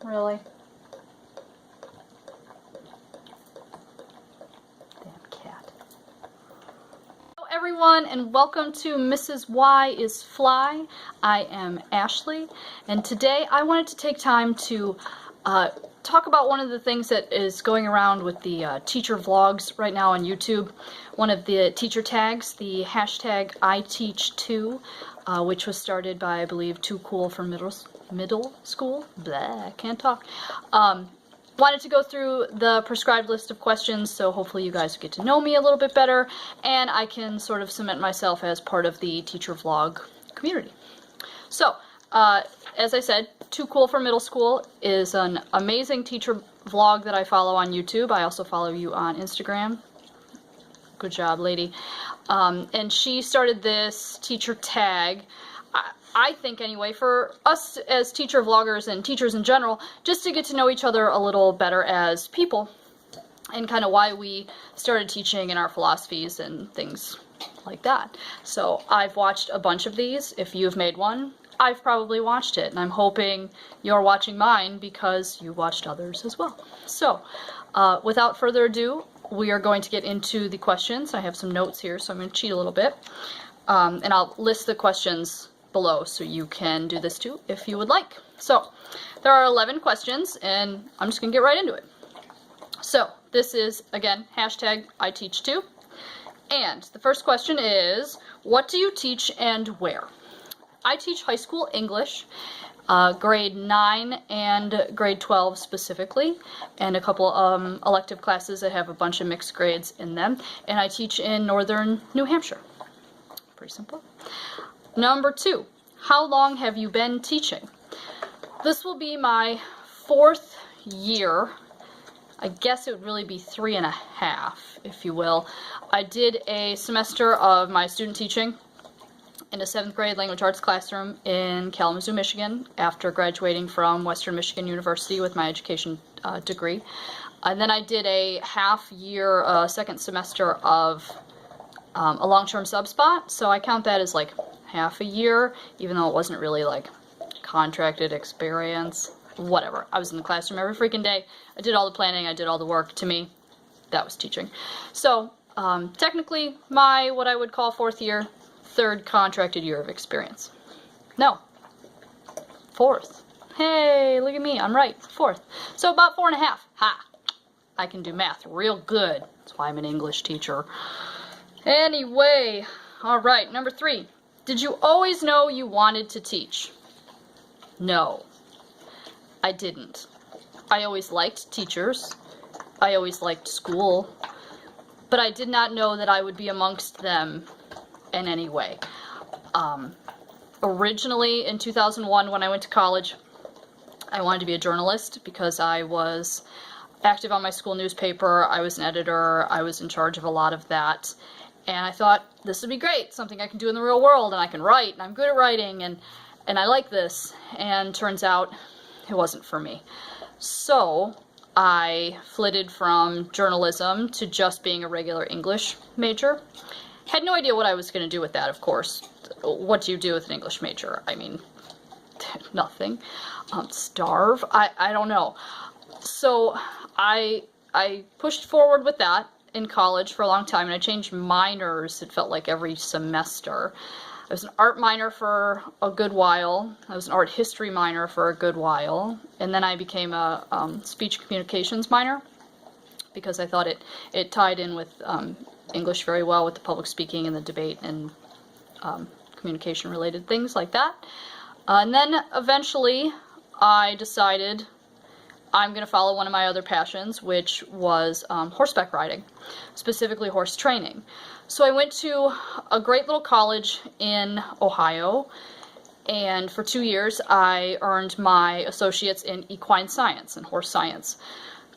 Really? Damn cat. Hello everyone, and welcome to Mrs. Y is Fly. I am Ashley, and today I wanted to take time to talk about one of the things that is going around with the teacher vlogs right now on YouTube. One of the teacher tags, the hashtag iteachtoo, which was started by, I believe, Too Cool for Middle School. Blah, I can't talk. Wanted to go through the prescribed list of questions, so hopefully you guys get to know me a little bit better, and I can sort of cement myself as part of the teacher vlog community. So, as I said, Too Cool for Middle School is an amazing teacher vlog that I follow on YouTube. I also follow you on Instagram. Good job, lady. And she started this teacher tag, I think anyway, for us as teacher vloggers and teachers in general, just to get to know each other a little better as people, and kind of why we started teaching and our philosophies and things like that. So I've watched a bunch of these. If you've made one, I've probably watched it, and I'm hoping you're watching mine because you watched others as well. So without further ado, we are going to get into the questions. I have some notes here, so I'm going to cheat a little bit, and I'll list the questions below so you can do this too if you would like. So there are 11 questions, and I'm just going to get right into it. So this is, again, hashtag iteachtoo, and the first question is, what do you teach and where? I teach high school English, grade 9 and grade 12 specifically, and a couple elective classes that have a bunch of mixed grades in them, and I teach in northern New Hampshire. Pretty simple. Number 2, how long have you been teaching? This will be my 4th year. I guess it would really be 3.5, if you will. I did a semester of my student teaching in a 7th grade language arts classroom in Kalamazoo, Michigan, after graduating from Western Michigan University with my education degree. And then I did a half-year, second semester of a long-term sub spot, so I count that as like half a year, even though it wasn't really like contracted experience. Whatever. I was in the classroom every freaking day. I did all the planning, I did all the work. To me, that was teaching. So technically my, what I would call 4th year, 3rd contracted year of experience. No, 4th. Hey, look at me, I'm right, 4th. So about 4.5. Ha! I can do math real good. That's why I'm an English teacher. Anyway, alright, number 3. Did you always know you wanted to teach? No, I didn't. I always liked teachers. I always liked school. But I did not know that I would be amongst them in any way. Originally, in 2001, when I went to college, I wanted to be a journalist because I was active on my school newspaper. I was an editor. I was in charge of a lot of that. And I thought, this would be great, something I can do in the real world, and I can write, and I'm good at writing, and I like this. And turns out, it wasn't for me. So I flitted from journalism to just being a regular English major. Had no idea what I was going to do with that, of course. What do you do with an English major? I mean, nothing. Starve? I don't know. So I pushed forward with that in college for a long time, and I changed minors, it felt like, every semester. I was an art minor for a good while. I was an art history minor for a good while, and then I became a speech communications minor because I thought it tied in with English very well with the public speaking and the debate and communication related things like that. And then eventually I decided I'm going to follow one of my other passions, which was horseback riding, specifically horse training. So I went to a great little college in Ohio, and for 2 years I earned my associates in equine science and horse science.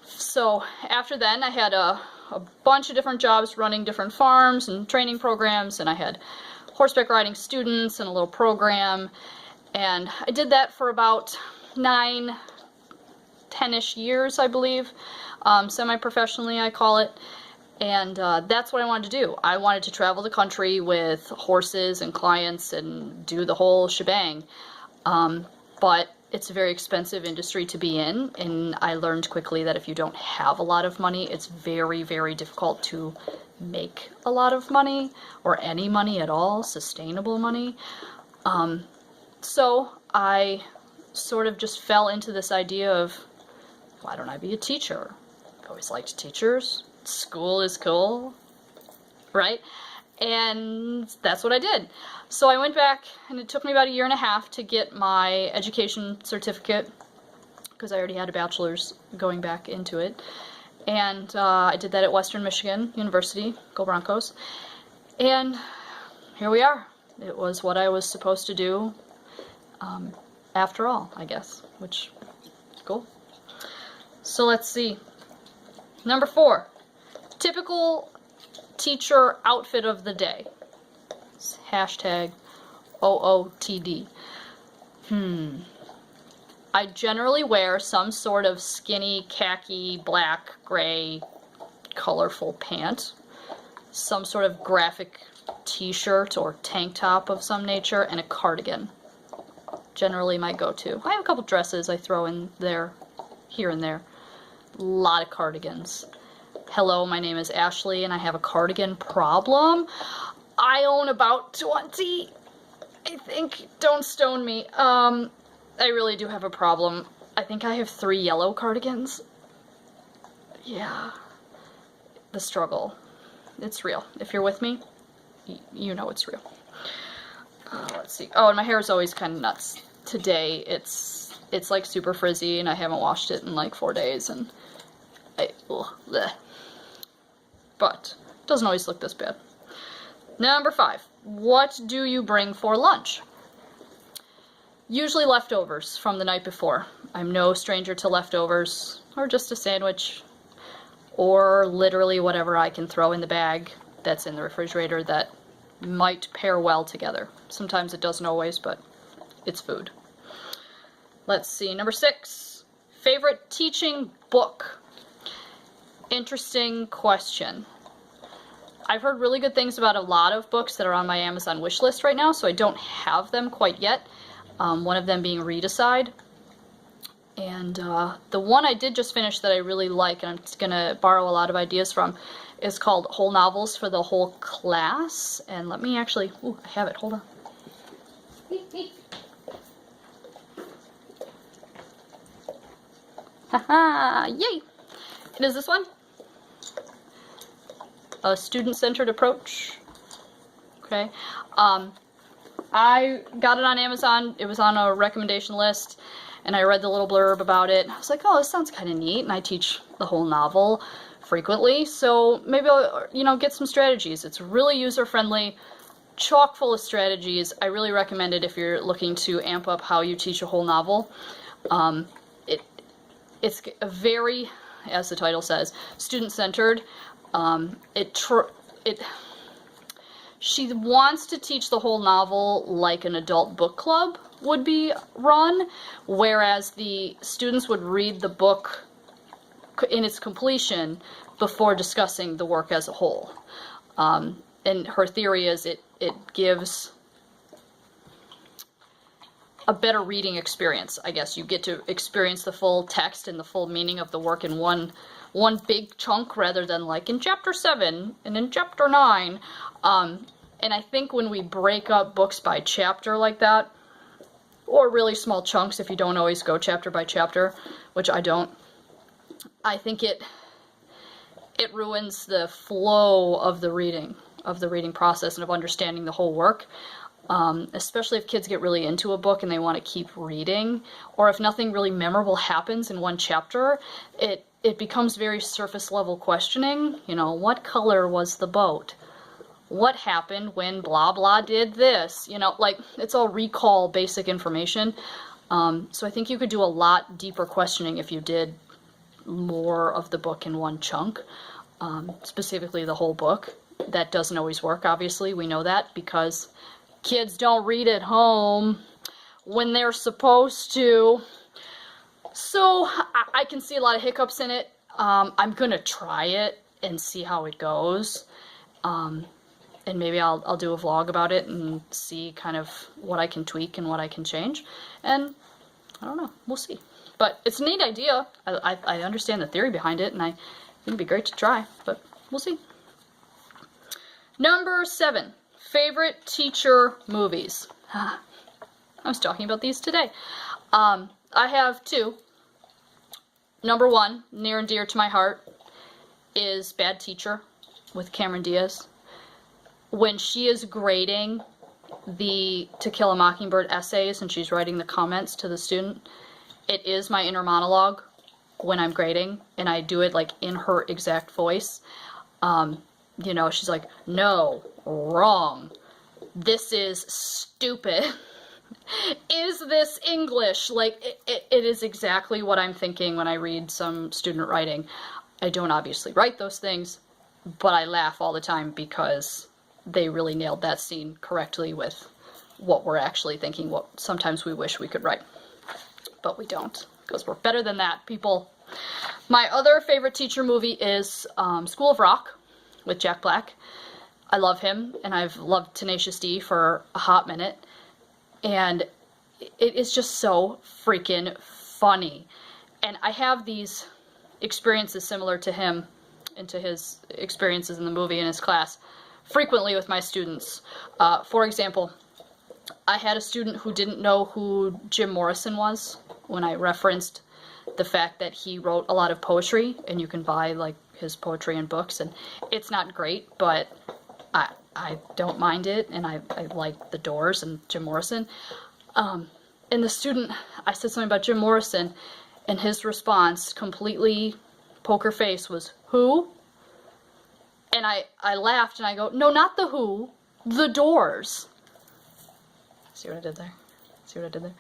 So after then I had a bunch of different jobs running different farms and training programs, and I had horseback riding students and a little program, and I did that for about 10-ish years, I believe, semi-professionally I call it, and that's what I wanted to do. I wanted to travel the country with horses and clients and do the whole shebang, but it's a very expensive industry to be in, and I learned quickly that if you don't have a lot of money, it's very, very difficult to make a lot of money, or any money at all, sustainable money. So I sort of just fell into this idea of, why don't I be a teacher? I've always liked teachers. School is cool, right? And that's what I did. So I went back, and it took me about 1.5 years to get my education certificate, because I already had a bachelor's going back into it. And I did that at Western Michigan University. Go Broncos. And here we are. It was what I was supposed to do after all, I guess, which is cool. So let's see. Number 4, typical teacher outfit of the day. It's hashtag OOTD. I generally wear some sort of skinny, khaki, black, gray, colorful pant, some sort of graphic t-shirt or tank top of some nature, and a cardigan. Generally my go-to. I have a couple dresses I throw in there, here and there. A lot of cardigans. Hello, my name is Ashley, and I have a cardigan problem. I own about 20, I think. Don't stone me. I really do have a problem. I think I have 3 yellow cardigans. Yeah. The struggle. It's real. If you're with me, you know it's real. Let's see. Oh, and my hair is always kind of nuts. Today, it's like super frizzy, and I haven't washed it in like 4 days, and but it doesn't always look this bad. Number 5, what do you bring for lunch? Usually leftovers from the night before. I'm no stranger to leftovers, or just a sandwich, or literally whatever I can throw in the bag that's in the refrigerator that might pair well together. Sometimes it doesn't always, but it's food. Let's see, number 6, favorite teaching book. Interesting question. I've heard really good things about a lot of books that are on my Amazon wish list right now, so I don't have them quite yet. One of them being Read Aside. And the one I did just finish that I really like, and I'm going to borrow a lot of ideas from, is called Whole Novels for the Whole Class. And let me actually, ooh, I have it, hold on. Haha, yay! It is this one. A student-centered approach. Okay. I got it on Amazon. It was on a recommendation list, and I read the little blurb about it. I was like, oh, this sounds kind of neat, and I teach the whole novel frequently, so maybe I'll, get some strategies. It's really user-friendly, chock full of strategies. I really recommend it if you're looking to amp up how you teach a whole novel. It's a very, as the title says, student-centered. She wants to teach the whole novel like an adult book club would be run, whereas the students would read the book in its completion before discussing the work as a whole. And her theory is it gives a better reading experience, I guess. You get to experience the full text and the full meaning of the work in one big chunk, rather than like in chapter 7 and in chapter 9. And I think when we break up books by chapter like that, or really small chunks if you don't always go chapter by chapter, which I don't, I think it ruins the flow of the reading process and of understanding the whole work. Especially if kids get really into a book and they want to keep reading, or if nothing really memorable happens in one chapter, it becomes very surface level questioning. What color was the boat? What happened when blah blah did this? Like, it's all recall basic information. So I think you could do a lot deeper questioning if you did more of the book in one chunk, specifically the whole book. That doesn't always work, obviously. We know that because kids don't read at home when they're supposed to. So I can see a lot of hiccups in it. I'm gonna try it and see how it goes. And maybe I'll do a vlog about it and see kind of what I can tweak and what I can change. And I don't know. We'll see. But it's a neat idea. I understand the theory behind it, and I think it'd be great to try, but we'll see. Number 7, favorite teacher movies. I was talking about these today. I have 2. Number 1, near and dear to my heart, is Bad Teacher with Cameron Diaz. When she is grading the To Kill a Mockingbird essays and she's writing the comments to the student, it is my inner monologue when I'm grading, and I do it like in her exact voice. You know, she's like, no, wrong. This is stupid. Is this English? Like, it is exactly what I'm thinking when I read some student writing. I don't obviously write those things, but I laugh all the time because they really nailed that scene correctly with what we're actually thinking, what sometimes we wish we could write. But we don't, because we're better than that, people. My other favorite teacher movie is School of Rock with Jack Black. I love him, and I've loved Tenacious D for a hot minute. And it is just so freaking funny. And I have these experiences similar to him and to his experiences in the movie in his class frequently with my students. For example, I had a student who didn't know who Jim Morrison was when I referenced the fact that he wrote a lot of poetry, and you can buy like his poetry in books, and it's not great, but I don't mind it, and I like The Doors and Jim Morrison. And the student, I said something about Jim Morrison, and his response, completely poker face, was, who? And I laughed, and I go, no, not The Who, The Doors. See what I did there? See what I did there?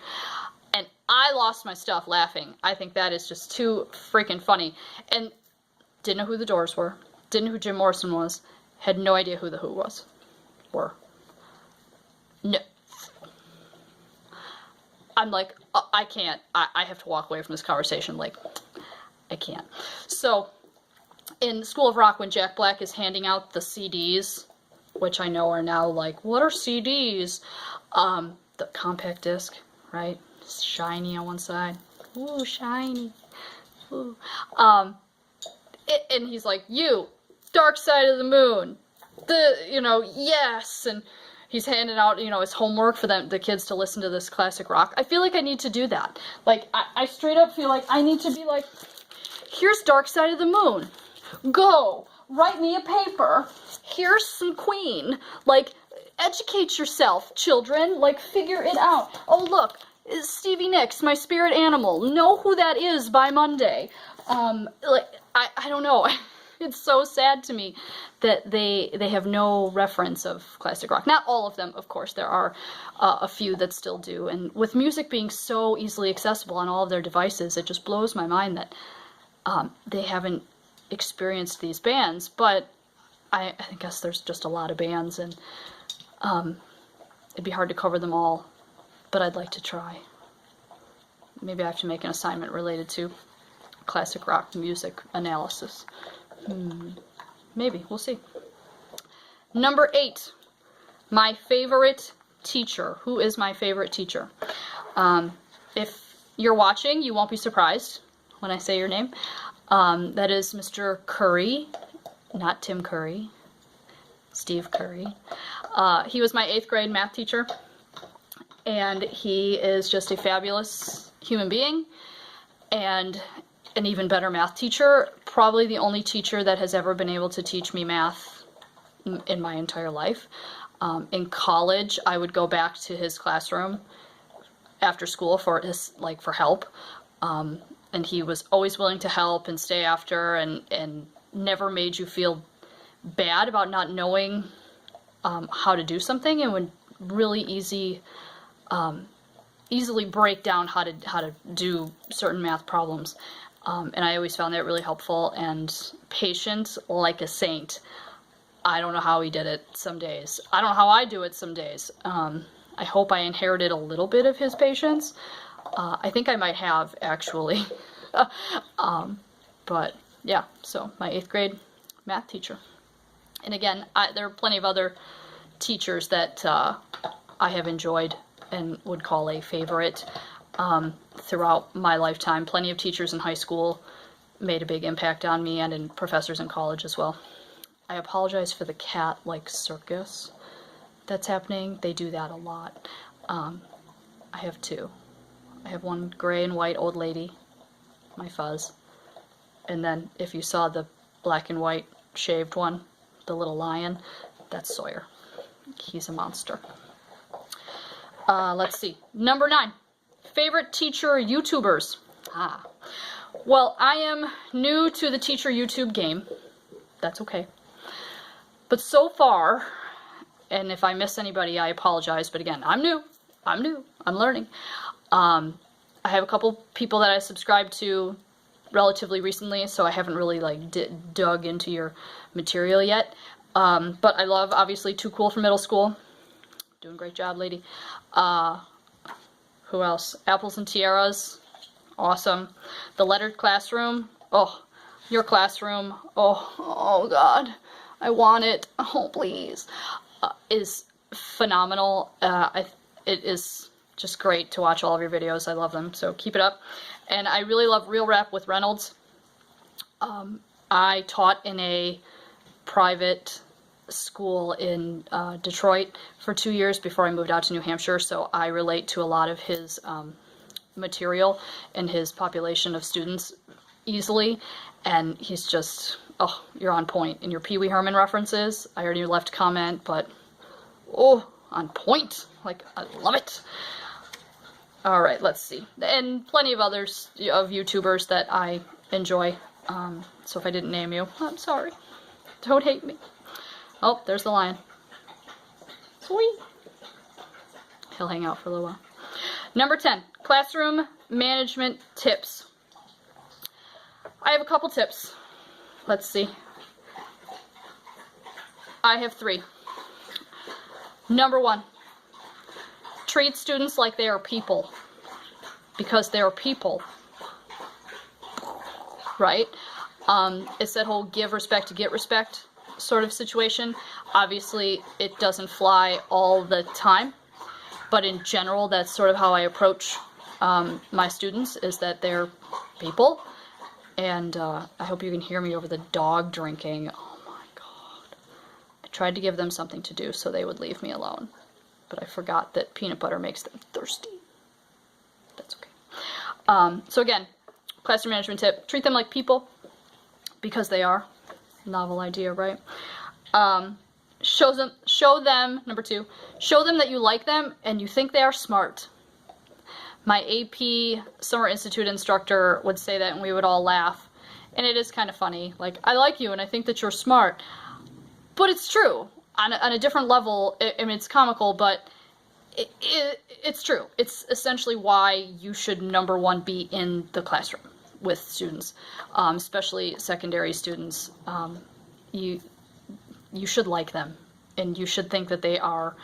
And I lost my stuff laughing. I think that is just too freaking funny. And didn't know who The Doors were, didn't know who Jim Morrison was, had no idea who The Who were. No. I'm like, I can't. I have to walk away from this conversation. Like, I can't. So, in School of Rock, when Jack Black is handing out the CDs, which I know are now like, what are CDs? The compact disc, right? It's shiny on one side. Ooh, shiny. Ooh. And he's like, you, Dark Side of the Moon. Yes. And he's handing out, his homework for the kids to listen to this classic rock. I feel like I need to do that. Like, I straight up feel like I need to be like, here's Dark Side of the Moon. Go, write me a paper. Here's some Queen. Like, educate yourself, children. Like, figure it out. Oh, look, Stevie Nicks, my spirit animal. Know who that is by Monday. I don't know. It's so sad to me that they have no reference of classic rock. Not all of them, of course. There are a few that still do. And with music being so easily accessible on all of their devices, it just blows my mind that they haven't experienced these bands. But I guess there's just a lot of bands, and it'd be hard to cover them all. But I'd like to try. Maybe I have to make an assignment related to classic rock music analysis. Maybe. We'll see. Number 8. My favorite teacher. Who is my favorite teacher? If you're watching, you won't be surprised when I say your name. That is Mr. Curry. Not Tim Curry. Steve Curry. He was my 8th grade math teacher. And he is just a fabulous human being. And an even better math teacher. Probably the only teacher that has ever been able to teach me math in my entire life. In college, I would go back to his classroom after school for help. And he was always willing to help and stay after, and never made you feel bad about not knowing how to do something, and would really easily break down how to do certain math problems. And I always found that really helpful, and patient like a saint. I don't know how he did it some days. I don't know how I do it some days. I hope I inherited a little bit of his patience. I think I might have, actually. But yeah, so my 8th grade math teacher. And again, there are plenty of other teachers that I have enjoyed and would call a favorite. throughout my lifetime. Plenty of teachers in high school made a big impact on me, and in professors in college as well. I apologize for the cat-like circus that's happening. They do that a lot. I have two. I have one gray and white old lady, my Fuzz, and then if you saw the black and white shaved one, the little lion, that's Sawyer. He's a monster. Let's see. Number 9. Favorite teacher YouTubers. Well, I am new to the teacher YouTube game. That's okay. But so far, and if I miss anybody, I apologize, but again, I'm new, I'm learning. I have a couple people that I subscribed to relatively recently, so I haven't really like dug into your material yet. But I love, obviously, Too Cool from middle school. Doing a great job, lady. Who else? Apples and Tiaras. Awesome. The Lettered Classroom. Oh, your classroom. Oh God. I want it. Oh, please. Is phenomenal. It is just great to watch all of your videos. I love them, so keep it up. And I really love Real Rap with Reynolds. I taught in a private school in Detroit for 2 years before I moved out to New Hampshire, so I relate to a lot of his material and his population of students easily, and he's just, oh, you're on point. And your Pee Wee Herman references, I already left a comment, but oh, on point. Like, I love it. Alright, let's see. And plenty of others, of YouTubers that I enjoy. So if I didn't name you, I'm sorry. Don't hate me. Oh, there's the lion. Sweet. He'll hang out for a little while. Number 10, classroom management tips. I have a couple tips. Let's see. I have 3. Number 1, treat students like they are people, because they are people, right? It's that whole give respect to get respect sort of situation. Obviously, it doesn't fly all the time, but in general, that's sort of how I approach my students, is that they're people. And I hope you can hear me over the dog drinking. Oh my God. I tried to give them something to do so they would leave me alone, but I forgot that peanut butter makes them thirsty. That's okay. So again, classroom management tip, treat them like people, because they are. Novel idea, right? Show them, number 2, show them that you like them and you think they are smart. My AP Summer Institute instructor would say that and we would all laugh. And it is kind of funny. Like, I like you and I think that you're smart. But it's true. On a different level, I mean, it's comical, but it's true. It's essentially why you should, number 1, be in the classroom with students, especially secondary students. You should like them, and you should think that they are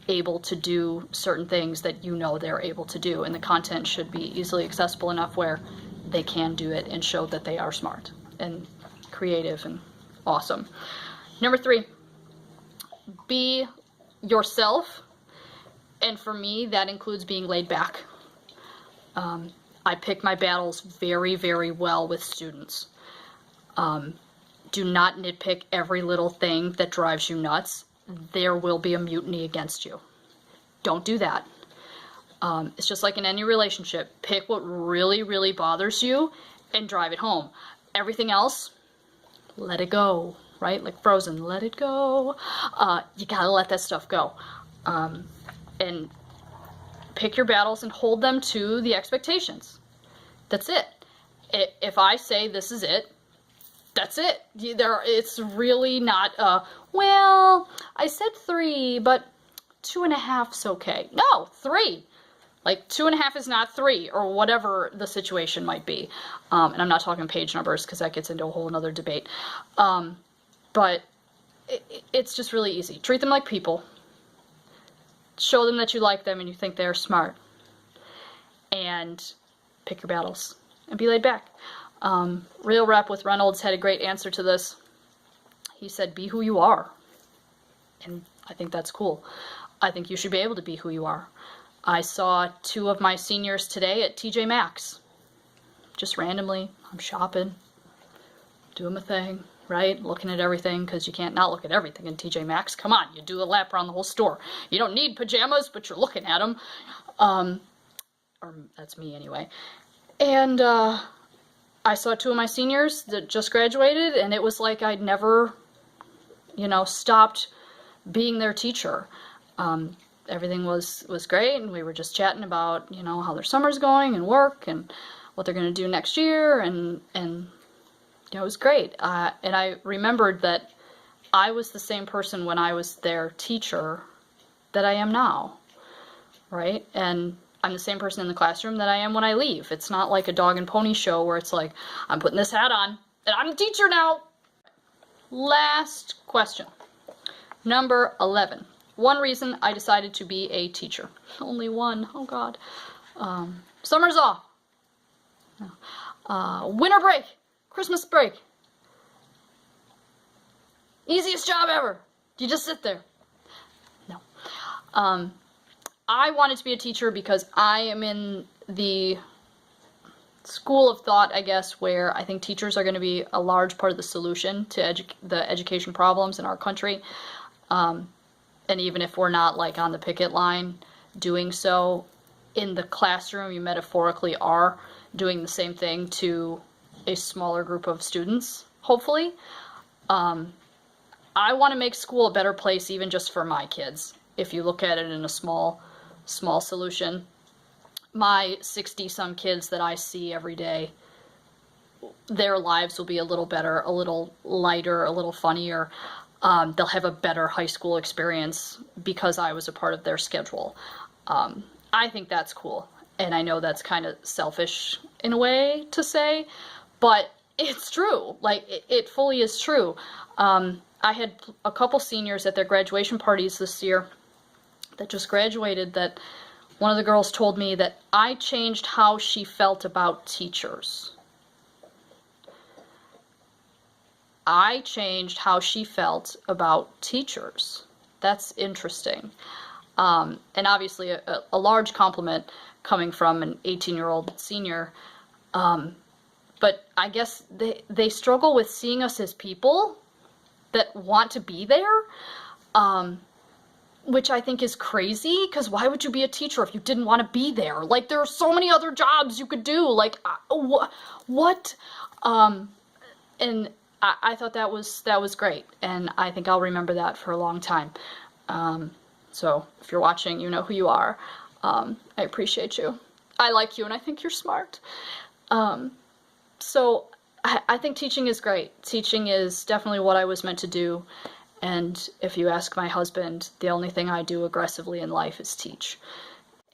able to do certain things that you know they're able to do, and the content should be easily accessible enough where they can do it and show that they are smart and creative and awesome. Number 3, be yourself, and for me that includes being laid back. I pick my battles very, very well with students. Do not nitpick every little thing that drives you nuts. There will be a mutiny against you. Don't do that. It's just like in any relationship. Pick what really, really bothers you and drive it home. Everything else, let it go, right? Like Frozen, let it go. You gotta let that stuff go. And pick your battles and hold them to the expectations. That's it. If I say this is it, that's it. It's really not, well, I said 3, but 2.5's okay. No, 3. Like, 2.5 is not 3, or whatever the situation might be. And I'm not talking page numbers, because that gets into a whole nother debate. But it's just really easy. Treat them like people. Show them that you like them and you think they're smart. And pick your battles. And be laid back. Real Rap with Reynolds had a great answer to this. He said, be who you are. And I think that's cool. I think you should be able to be who you are. I saw 2 of my seniors today at TJ Maxx. Just randomly, I'm shopping, doing my thing, right? Looking at everything, because you can't not look at everything in TJ Maxx. Come on, you do a lap around the whole store. You don't need pajamas, but you're looking at them. Or that's me anyway. And I saw 2 of my seniors that just graduated, and it was like I'd never, you know, stopped being their teacher. Everything was great, and we were just chatting about, you know, how their summer's going and work and what they're going to do next year, and you know, it was great. And I remembered that I was the same person when I was their teacher that I am now, right? And I'm the same person in the classroom that I am when I leave. It's not like a dog and pony show where it's like, I'm putting this hat on, and I'm a teacher now. Last question. Number 11. One reason I decided to be a teacher. Only one. Oh, God. Summer's off. No. Winter break. Christmas break. Easiest job ever. You just sit there. No. I wanted to be a teacher because I am in the school of thought, I guess, where I think teachers are going to be a large part of the solution to the education problems in our country. And even if we're not like on the picket line doing so, in the classroom you metaphorically are doing the same thing to a smaller group of students, hopefully. I want to make school a better place even just for my kids, if you look at it in a small solution. My 60-some kids that I see every day, their lives will be a little better, a little lighter, a little funnier. They'll have a better high school experience because I was a part of their schedule. I think that's cool. And I know that's kind of selfish in a way to say, but it's true. Like, it fully is true. I had a couple seniors at their graduation parties this year that just graduated, that one of the girls told me that I changed how she felt about teachers. I changed how she felt about teachers. That's interesting. And obviously a large compliment coming from an 18-year-old senior. But I guess they struggle with seeing us as people that want to be there, which I think is crazy, because why would you be a teacher if you didn't want to be there? Like, there are so many other jobs you could do. Like, what? And I thought that was great, and I think I'll remember that for a long time. So if you're watching, you know who you are. I appreciate you. I like you, and I think you're smart. So I think teaching is great. Teaching is definitely what I was meant to do. And if you ask my husband, the only thing I do aggressively in life is teach.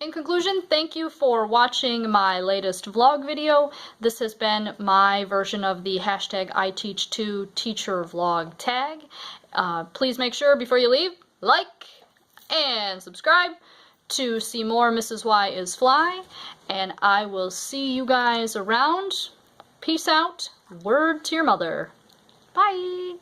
In conclusion, thank you for watching my latest vlog video. This has been my version of the hashtag #iteachtoo teacher vlog tag. Please make sure before you leave, like and subscribe to see more Mrs. Y is Fly. And I will see you guys around. Peace out. Word to your mother. Bye.